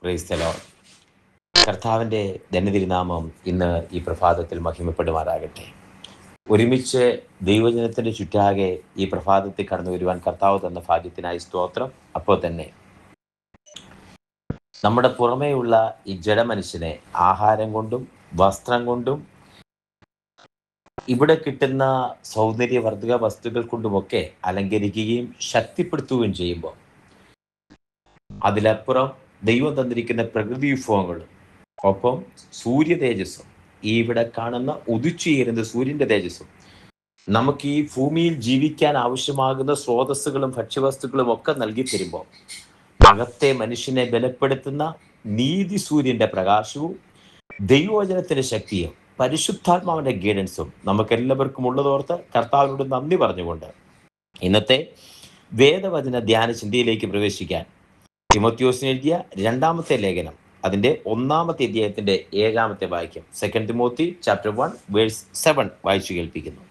Praise the Lord. കർത്താവിൻ്റെ ധന്യതിരുനാമം ഇന്ന് ഈ പ്രഭാതത്തിൽ മഹിമപ്പെടുമാറാകട്ടെ. ഒരുമിച്ച് ദൈവജനത്തിൻ്റെ ചുറ്റാകെ ഈ പ്രഭാതത്തിൽ കടന്നു വരുവാൻ കർത്താവ് തന്ന ഭാഗ്യത്തിനായി സ്തോത്രം. അപ്പോൾ തന്നെ നമ്മുടെ പുറമേയുള്ള ഈ ജഡമനുഷ്യനെ ആഹാരം കൊണ്ടും വസ്ത്രം കൊണ്ടും ഇവിടെ കിട്ടുന്ന സൗന്ദര്യവർദ്ധക വസ്തുക്കൾ കൊണ്ടുമൊക്കെ അലങ്കരിക്കുകയും ശക്തിപ്പെടുത്തുകയും ചെയ്യുമ്പോൾ അതിലപ്പുറം ദൈവം തന്നിരിക്കുന്ന പ്രകൃതി വിഭവങ്ങളും ഒപ്പം സൂര്യ തേജസ്സും ഈ ഇവിടെ കാണുന്ന ഉദിച്ചുയരുന്ന സൂര്യന്റെ തേജസ്സും നമുക്ക് ഈ ഭൂമിയിൽ ജീവിക്കാൻ ആവശ്യമാകുന്ന സ്രോതസ്സുകളും ഭക്ഷ്യവസ്തുക്കളും ഒക്കെ നൽകി തരുമ്പോൾ അകത്തെ മനുഷ്യനെ ബലപ്പെടുത്തുന്ന നീതി സൂര്യന്റെ പ്രകാശവും ദൈവവചനത്തിന്റെ ശക്തിയും പരിശുദ്ധാത്മാവിന്റെ ഗൈഡൻസും നമുക്ക് എല്ലാവർക്കും ഉള്ളതോർത്ത് കർത്താവിനോട് നന്ദി പറഞ്ഞുകൊണ്ട് ഇന്നത്തെ വേദവചന ധ്യാന ചിന്തയിലേക്ക് പ്രവേശിക്കാൻ തിമോത്തിയോസിന് എഴുതിയ 2-ാമത്തെ ലേഖനം അതിന്റെ 1-ാമത്തെ അധ്യായത്തിന്റെ 7-ാമത്തെ വാക്യം 2 തിമോത്തി ചാപ്റ്റർ 1 വേഴ്സ് 7 വായിച്ചു കേൾപ്പിക്കുന്നു.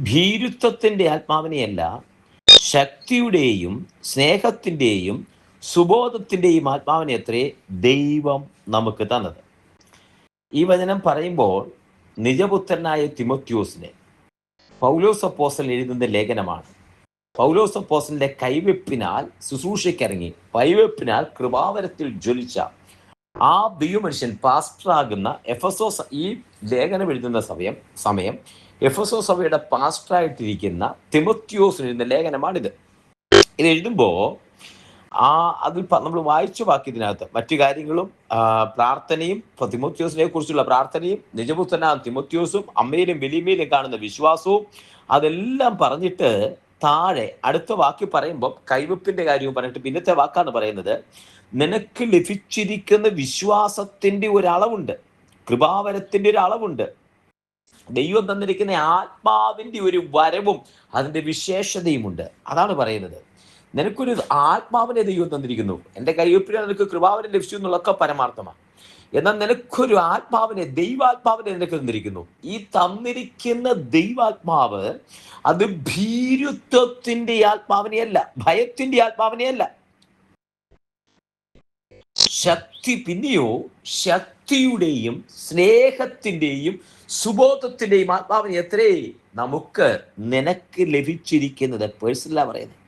ഭീരുത്വത്തിന്റെ ആത്മാവിനെയല്ല, ശക്തിയുടെയും സ്നേഹത്തിന്റെയും സുബോധത്തിന്റെയും ആത്മാവിനെ അത്രേ ദൈവം നമുക്ക് തന്നത്. ഈ വചനം പറയുമ്പോൾ നിജപുത്രനായ തിമോത്തിയോസിനെ പൗലോസ് അപ്പോസ്തലൻ എഴുതുന്ന ലേഖനമാണ്. പൗലോസ് അപ്പോസ്തലന്റെ കൈവെപ്പിനാൽ ശുശ്രൂഷയ്ക്കിറങ്ങി കൈവെപ്പിനാൽ കൃപാവരത്തിൽ ജ്വലിച്ച ആ ദൈവമനുഷ്യൻ പാസ്റ്ററാകുന്ന എഫെസോസ്, ഈ ലേഖനം എഴുതുന്ന സമയം എഫെസോസ് സഭയുടെ പാസ്റ്ററായിട്ടിരിക്കുന്ന തിമോത്തിയോസിന് എഴുതുന്ന ലേഖനമാണിത്. ഇത് എഴുതുമ്പോൾ അതിൽ നമ്മൾ വായിച്ച വാക്യത്തിനകത്ത് മറ്റു കാര്യങ്ങളും പ്രാർത്ഥനയും, തിമോത്തിയോസിനെ കുറിച്ചുള്ള പ്രാർത്ഥനയും നിജപുത്രനായ തിമോത്തിയോസും അമ്മയിലും വെലിമയിലും കാണുന്ന വിശ്വാസവും അതെല്ലാം പറഞ്ഞിട്ട് താഴെ അടുത്ത വാക്യം പറയുമ്പോൾ കൈവെപ്പിന്റെ കാര്യവും പറഞ്ഞിട്ട് പിന്നത്തെ വാക്കാണ് പറയുന്നത്, നിനക്ക് ലഭിച്ചിരിക്കുന്ന വിശ്വാസത്തിന്റെ ഒരളവുണ്ട്, കൃപാവരത്തിന്റെ ഒരു അളവുണ്ട്, ദൈവം തന്നിരിക്കുന്ന ആത്മാവിന്റെ ഒരു വരവും അതിന്റെ വിശേഷതയുമുണ്ട്. അതാണ് പറയുന്നത്. നിനക്കൊരു ആത്മാവിനെ ദൈവം തന്നിരിക്കുന്നു. എൻ്റെ കൈവെപ്പിനാൽ നിനക്ക് കൃപാവരം ലഭിച്ചു എന്നുള്ളതൊക്കെ പരമാർത്ഥമാണ്. എന്നാൽ നിനക്കൊരു ആത്മാവിനെ, ദൈവാത്മാവിനെ നിനക്ക് തന്നിരിക്കുന്നു. ഈ തന്നിരിക്കുന്ന ദൈവാത്മാവ് അത് ഭീരുത്വത്തിന്റെ ആത്മാവിനെയല്ല, ഭയത്തിന്റെ ആത്മാവിനെയല്ല, പിന്നെയോ ശക്തിയുടെയും സ്നേഹത്തിന്റെയും സുബോധത്തിന്റെയും ആത്മാവിനെ എത്രേ നിനക്ക് ലഭിച്ചിരിക്കുന്നത്. പേഴ്സണലാ പറയുന്നത്.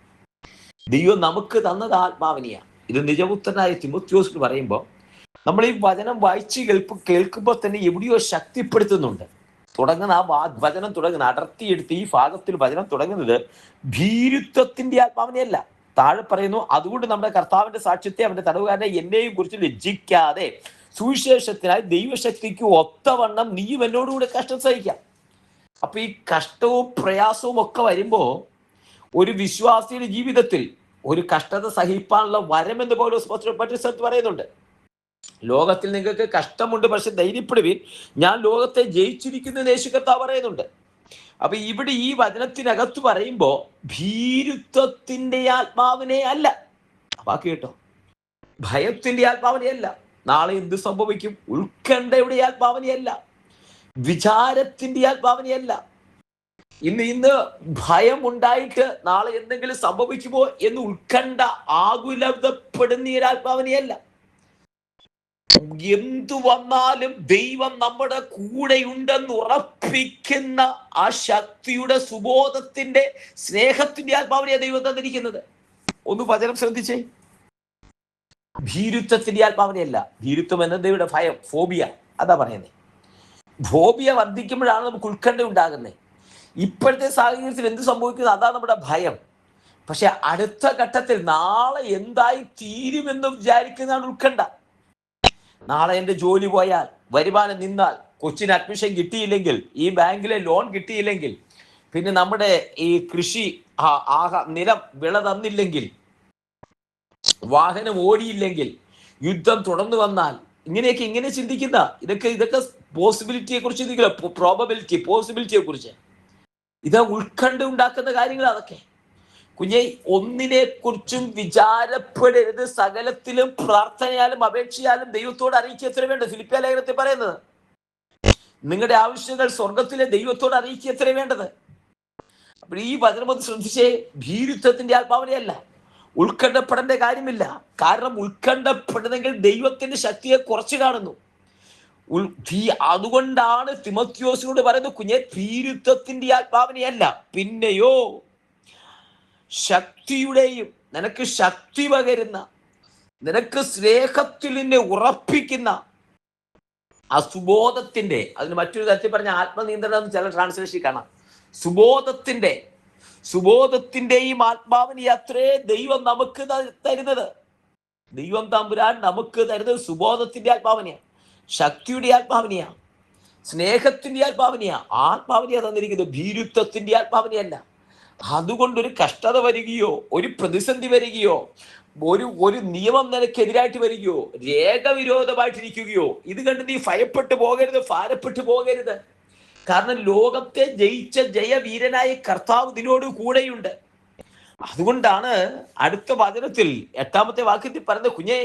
ദൈവം നമുക്ക് തന്നത് ആത്മാവിനെയാണ്. ഇത് നിജപുത്രനായ തിമോത്തിയോസിന് പറയുമ്പോൾ നമ്മൾ ഈ വചനം വായിച്ച് കേൾക്കുമ്പോൾ തന്നെ എവിടെയോ ശക്തിപ്പെടുത്തുന്നുണ്ട്. വചനം തുടങ്ങുന്ന അടർത്തിയെടുത്ത് ഈ ഭാഗത്തിൽ വചനം തുടങ്ങുന്നത് ഭീരുത്വത്തിന്റെ ആത്മാവിനെയല്ല. താഴെ പറയുന്നു, അതുകൊണ്ട് നമ്മുടെ കർത്താവിന്റെ സാക്ഷ്യത്തെ അവന്റെ തടവുകാരനെ എന്നെയും കുറിച്ച് ലജ്ജിക്കാതെ സുവിശേഷത്തിനായി ദൈവശക്തിക്ക് ഒത്തവണ്ണം നീയും എന്നോടുകൂടെ കഷ്ടം സഹിക്കാം. അപ്പൊ ഈ കഷ്ടവും പ്രയാസവും ഒക്കെ വരുമ്പോ ഒരു വിശ്വാസിയുടെ ജീവിതത്തിൽ ഒരു കഷ്ടത സഹിപ്പാനുള്ള വരമെന്ന് പൗലോസ് മറ്റൊരു സ്ഥലത്ത് പറയുന്നുണ്ട്. ലോകത്തിൽ നിങ്ങൾക്ക് കഷ്ടമുണ്ട്, പക്ഷെ ധൈര്യപ്പെടുവിൻ, ഞാൻ ലോകത്തെ ജയിച്ചിരിക്കുന്ന യേശു കർത്താവ് പറയുന്നുണ്ട്. അപ്പൊ ഇവിടെ ഈ വചനത്തിനകത്ത് പറയുമ്പോ ഭീരുത്വത്തിന്റെ ആത്മാവിനെ അല്ല, ബാക്കി കേട്ടോ, ഭയത്തിന്റെ ആത്മാവിനെ അല്ല, നാളെ എന്ത് സംഭവിക്കും ഉത്കണ്ഠയുടെ ആത്മാവിനെ അല്ല, വിചാരത്തിന്റെ ആത്മാവിനെ അല്ല, ഇന്ന് ഭയം ഉണ്ടായിട്ട് നാളെ എന്തെങ്കിലും സംഭവിക്കുമോ എന്ന് ഉത്കണ്ഠ ആകുലപ്പെടുന്ന ഒരാത്മാവിനെയല്ല, എന്തു വന്നാലും ദൈവം നമ്മുടെ കൂടെയുണ്ടെന്ന് ഉറപ്പിക്കുന്ന ആ ശക്തിയുടെ സുബോധത്തിന്റെ സ്നേഹത്തിന്റെ ആത്മാവിനെ ദൈവം തന്നിരിക്കുന്നത്. ഒന്ന് വചനം ശ്രദ്ധിച്ചേ. ഭീരുത്വത്തിന്റെ ആത്മാവിനെയല്ല. ഭീരുത്വം എന്നത് ഇവിടെ ഭയം, ഫോബിയ, അതാ പറയുന്നത്. ഫോബിയ വർദ്ധിക്കുമ്പോഴാണ് നമുക്ക് ഉത്കണ്ഠ ഉണ്ടാകുന്നത്. ഇപ്പോഴത്തെ സാഹചര്യത്തിൽ എന്ത് സംഭവിക്കുന്നത് അതാണ് നമ്മുടെ ഭയം. പക്ഷെ അടുത്ത ഘട്ടത്തിൽ നാളെ എന്തായി തീരുമെന്ന് വിചാരിക്കുന്നതാണ് ഉത്കണ്ഠ. നാളെ എൻ്റെ ജോലി പോയാൽ, വരുമാനം നിന്നാൽ, കൊച്ചിന് അഡ്മിഷൻ കിട്ടിയില്ലെങ്കിൽ, ഈ ബാങ്കിലെ ലോൺ കിട്ടിയില്ലെങ്കിൽ, പിന്നെ നമ്മുടെ ഈ കൃഷി നിലം വിള തന്നില്ലെങ്കിൽ, വാഹനം ഓടിയില്ലെങ്കിൽ, യുദ്ധം തുടർന്നു വന്നാൽ, ഇങ്ങനെ ചിന്തിക്കുന്ന ഇതൊക്കെ പോസിബിലിറ്റിയെ കുറിച്ച് ചിന്തിക്കില്ല. പോസിബിലിറ്റിയെ കുറിച്ച് ഇത് ഉത്കണ്ഠ ഉണ്ടാക്കുന്ന കാര്യങ്ങൾ. അതൊക്കെ കുഞ്ഞെ, ഒന്നിനെ കുറിച്ചും വിചാരപ്പെടരുത്, സകലത്തിലും പ്രാർത്ഥനയാലും അപേക്ഷയാലും ദൈവത്തോട് അറിയിക്കുക എത്ര വേണ്ടത്. ഫിലിപ്പിയ ലേഖനത്തിൽ പറയുന്നത്, നിങ്ങളുടെ ആവശ്യങ്ങൾ സ്വർഗത്തിലെ ദൈവത്തോട് അറിയിക്കുക എത്ര വേണ്ടത്. അപ്പോൾ ഈ വചനം ഒന്ന് ശ്രദ്ധിച്ചേ. ഭീരുത്വത്തിന്റെ ആത്മാവിനെയല്ല, ഉത്കണ്ഠപ്പെടേണ്ട കാര്യമില്ല. കാരണം ഉത്കണ്ഠപ്പെടുന്നെങ്കിൽ ദൈവത്തിന്റെ ശക്തിയെ കുറച്ച് കാണുന്നു. അതുകൊണ്ടാണ് തിമോത്തിയോസിനോട് പറയുന്നത്, കുഞ്ഞെ ഭീരുത്വത്തിന്റെ ആത്മാവിനെയല്ല, പിന്നെയോ ശക്തിയുടെയും, നിനക്ക് ശക്തി പകരുന്ന, നിനക്ക് സ്നേഹത്തിൽ നിന്നെ ഉറപ്പിക്കുന്ന ആ സുബോധത്തിന്റെ, അതിന് മറ്റൊരു തരത്തിൽ പറഞ്ഞ ആത്മനിയന്ത്രണം എന്ന് ചില ട്രാൻസ്ലേഷൻ കാണാം. സുബോധത്തിന്റെയും ആത്മാവിനെ അത്രേ ദൈവം നമുക്ക് തരുന്നത്. ദൈവം തമ്പുരാൻ നമുക്ക് തരുന്നത് സുബോധത്തിന്റെ ആത്മാവിനെയാണ്, ശക്തിയുടെ ആത്മാവിനെയാ, സ്നേഹത്തിന്റെ ആത്മാവിനെയാ. ആത്മാവിനെയാ തന്നിരിക്കുന്നത്, ഭീരുത്വത്തിന്റെ ആത്മാവിനെയല്ല. അതുകൊണ്ടൊരു കഷ്ടത വരികയോ, ഒരു പ്രതിസന്ധി വരികയോ, ഒരു നിയമം നിനക്കെതിരായിട്ട് വരികയോ, രേഖവിരോധമായിട്ടിരിക്കുകയോ, ഇത് കണ്ട് നീ ഭയപ്പെട്ടു പോകരുത്, ഭാരപ്പെട്ടു പോകരുത്. കാരണം ലോകത്തെ ജയിച്ച ജയവീരനായ കർത്താവ് നിന്നോട് കൂടെയുണ്ട്. അതുകൊണ്ടാണ് അടുത്ത വചനത്തിൽ 8-ാമത്തെ വാക്യത്തിൽ പറയുന്നത്, കുഞ്ഞെ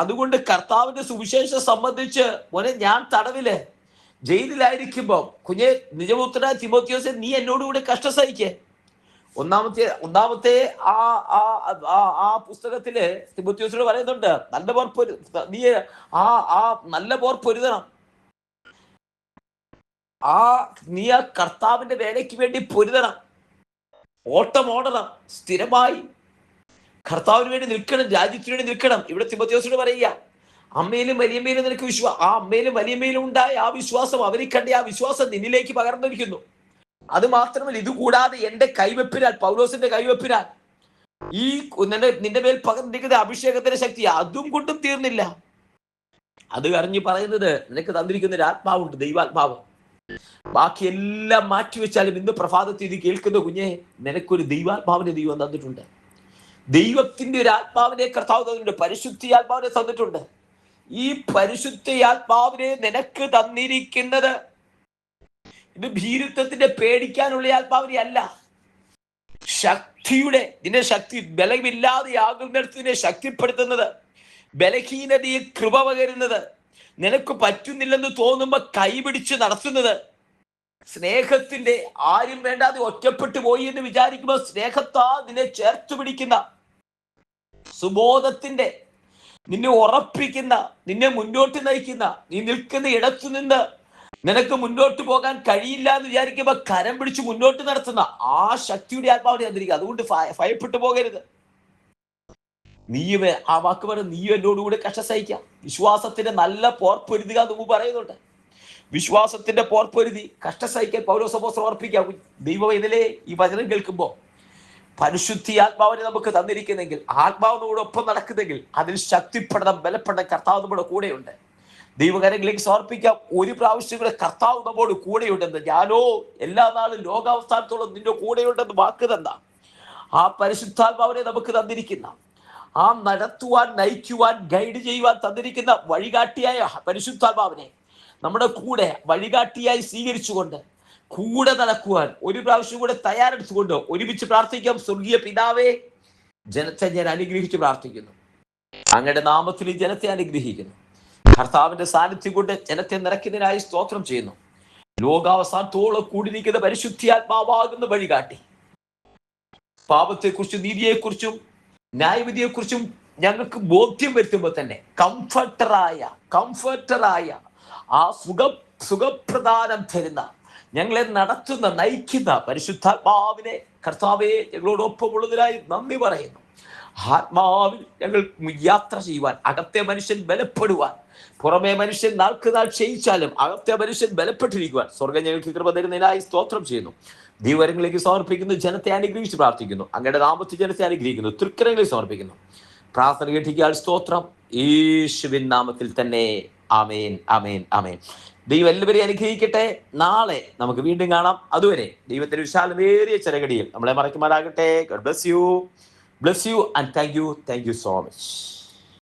അതുകൊണ്ട് കർത്താവിന്റെ സുവിശേഷം സംബന്ധിച്ച് മോനെ, ഞാൻ തടവില് ജയിലിലായിരിക്കുമ്പോ കുഞ്ഞെ, നിജപുത്രനായ തിമോത്തിയോസെ, നീ എന്നോടുകൂടെ കഷ്ടം സഹിക്കേ. ഒന്നാമത്തെ ആ പുസ്തകത്തില് തിമോത്തിയോസിനോട് പറയുന്നുണ്ട്, നല്ല പോർ നീ നല്ല പോർ പൊരുതണം, നീ ആ കർത്താവിന്റെ വേലയ്ക്ക് വേണ്ടി പൊരുതണം, ഓട്ടം ഓടണം, സ്ഥിരമായി കർത്താവിന് വേണ്ടി നിൽക്കണം, രാജ്യത്തിന് വേണ്ടി നിൽക്കണം. ഇവിടെ തിമോത്തിയോസിനോട് പറയുക, അമ്മയിലും വലിയമ്മയിലും നിനക്ക് ആ അമ്മയിലും വലിയമ്മയിലും ഉണ്ടായ ആ വിശ്വാസം, അവരിൽ കണ്ട ആ വിശ്വാസം നിന്നിലേക്ക് പകർന്നിരിക്കുന്നു. അത് മാത്രമല്ല, ഇതുകൂടാതെ എന്റെ കൈവെപ്പിനാൽ, പൗലോസിന്റെ കൈവെപ്പിനാൽ ഈ നിന്റെ മേൽ പകർന്നിരിക്കുന്ന അഭിഷേകത്തിന്റെ ശക്തി, അതും കൊണ്ടും തീർന്നില്ല. അത് അറിഞ്ഞ് പറയുന്നത്, നിനക്ക് തന്നിരിക്കുന്ന ഒരു ആത്മാവുണ്ട്, ദൈവാത്മാവ്. ബാക്കി എല്ലാം മാറ്റിവെച്ചാലും ഇന്ന് പ്രഭാതത്തിൽ ഇത് കേൾക്കുന്ന കുഞ്ഞെ, നിനക്കൊരു ദൈവാത്മാവിനെ ദൈവം തന്നിട്ടുണ്ട്. ദൈവത്തിന്റെ ഒരു ആത്മാവിനെ കർത്താവ് തന്നിട്ടുണ്ട്, പരിശുദ്ധി ആത്മാവിനെ തന്നിട്ടുണ്ട്. ഈ പരിശുദ്ധ ആത്മാവിനെ നിനക്ക് തന്നിരിക്കുന്നത് ഇത് ഭീരുത്വത്തിന്റെ പേടിക്കാനുള്ള ആത്മാവിനെ അല്ല, ശക്തിയുടെ, നിന്നെ ശക്തി ബലമില്ലാതെയാകുന്നിടത്തിനെ ശക്തിപ്പെടുത്തുന്നത്, ബലഹീനതയെ കൃപ പകരുന്നത്, നിനക്ക് പറ്റുന്നില്ലെന്ന് തോന്നുമ്പോ കൈപിടിച്ച് നടത്തുന്നത്, സ്നേഹത്തിന്റെ, ആരും വേണ്ടാതെ ഒറ്റപ്പെട്ടു പോയി എന്ന് വിചാരിക്കുമ്പോൾ സ്നേഹത്താ നിന്നെ ചേർത്ത് പിടിക്കുന്ന, സുബോധത്തിന്റെ, നിന്നെ ഉറപ്പിക്കുന്ന, നിന്നെ മുന്നോട്ട് നയിക്കുന്ന, നീ നിൽക്കുന്ന ഇടത്തു നിന്ന് നിനക്ക് മുന്നോട്ട് പോകാൻ കഴിയില്ല എന്ന് വിചാരിക്കുമ്പോ കരം പിടിച്ച് മുന്നോട്ട് നടത്തുന്ന ആ ശക്തിയുടെ ആത്മാവിനെ തന്നിരിക്കുക. അതുകൊണ്ട് ഭയപ്പെട്ടു പോകരുത്. ആ വാക്ക് പറ, നീ എന്നോടുകൂടെ കഷ്ടം സഹിക്കാം. വിശ്വാസത്തിന്റെ നല്ല പോർ പൊരുതുക എന്ന് പറയുന്നുണ്ട്. വിശ്വാസത്തിന്റെ പോർ പൊരുതി കഷ്ടം സഹിക്കാൻ പൗലോസ് അപ്പോസ്തലൻ ഓർപ്പിക്കാം. ദൈവം ഇതിലെ ഈ വചനം കേൾക്കുമ്പോ പരിശുദ്ധി ആത്മാവിനെ നമുക്ക് തന്നിരിക്കുന്നെങ്കിൽ, ആത്മാവിനോട് ഒപ്പം നടക്കുന്നെങ്കിൽ, അതിൽ ശക്തിപ്പെടണം, ബലപ്പെടണം. കർത്താവ് നമ്മുടെ കൂടെയുണ്ട്. ദൈവകാര്യങ്ങളിലേക്ക് സമർപ്പിക്കാം. ഒരു പ്രാവശ്യം കൂടെ കർത്താവ് നമ്മോട് കൂടെയുണ്ടെന്ന്, ഞാനോ എല്ലാ നാളും ലോകാവസ്ഥാനത്തോളം നിന്റെ കൂടെയുണ്ടെന്ന് വാക്ക് തന്ന ആ പരിശുദ്ധാത്മാവിനെ നമുക്ക് തന്നിരിക്കുന്ന, ആ നടത്തുവാൻ, നയിക്കുവാൻ, ഗൈഡ് ചെയ്യുവാൻ തന്നിരിക്കുന്ന വഴികാട്ടിയായ പരിശുദ്ധാത്മാവിനെ നമ്മുടെ കൂടെ വഴികാട്ടിയായി സ്വീകരിച്ചുകൊണ്ട് കൂടെ നടക്കുവാൻ ഒരു പ്രാവശ്യം കൂടെ തയ്യാറെടുത്തുകൊണ്ട് ഒരുമിച്ച് പ്രാർത്ഥിക്കാം. സ്വർഗീയ പിതാവേ, ജനത്തെ ഞാൻ അനുഗ്രഹിച്ച് പ്രാർത്ഥിക്കുന്നു. അങ്ങയുടെ നാമത്തിൽ ഈ ജനത്തെ അനുഗ്രഹിക്കുന്നു. കർത്താവിന്റെ സാന്നിധ്യം കൊണ്ട് ജനത്തെ നിറയ്ക്കുന്നതിനായി സ്തോത്രം ചെയ്യുന്നു. ലോകാവസാനത്തോളം കൂടിയിരിക്കുന്ന പരിശുദ്ധിയാത്മാവാകുന്ന വഴികാട്ടി, പാപത്തെക്കുറിച്ചും നീതിയെക്കുറിച്ചും ന്യായവിധിയെക്കുറിച്ചും ഞങ്ങൾക്ക് ബോധ്യം വരുത്തുമ്പോൾ തന്നെ കംഫർട്ടറായ ആ സുഖപ്രദാനം തരുന്ന, ഞങ്ങളെ നടത്തുന്ന, നയിക്കുന്ന പരിശുദ്ധാത്മാവിനെ കർത്താവെ ഞങ്ങളോടൊപ്പമുള്ളതിനായി നന്ദി പറയുന്നു. ആത്മാവിൽ ഞങ്ങൾ യാത്ര ചെയ്യുവാൻ, അകത്തെ മനുഷ്യൻ ബലപ്പെടുവാൻ, പുറമേ മനുഷ്യൻ നാൾക്ക് നാൾ ക്ഷയിച്ചാലും അകത്തെ മനുഷ്യൻ ബലപ്പെട്ടിരിക്കുവാൻ സ്വർഗം ഞങ്ങൾക്ക് കൃപ തരുന്നതിനായി സ്തോത്രം ചെയ്യുന്നു. ദൈവകരങ്ങളിലേക്ക് സമർപ്പിക്കുന്നു. ജനത്തെ അനുഗ്രഹിച്ച് പ്രാർത്ഥിക്കുന്നു. അങ്ങയുടെ നാമത്തിൽ ജനത്തെ അനുഗ്രഹിക്കുന്നു. തൃക്കരങ്ങളിൽ സമർപ്പിക്കുന്നു. പ്രാർത്ഥന കേട്ടിരിക്കാൻ സ്തോത്രം. യേശുവിൻ നാമത്തിൽ തന്നെ. ആമേൻ, ആമേൻ, ആമേൻ. ദൈവം എല്ലാവരെയും അനുഗ്രഹിക്കട്ടെ. നാളെ നമുക്ക് വീണ്ടും കാണാം. അതുവരെ ദൈവത്തിന്റെ വിശാലമേറിയ ചെറുകടിയിൽ നമ്മളെ മറക്കുമാറാകട്ടെ. God bless you and thank you so much.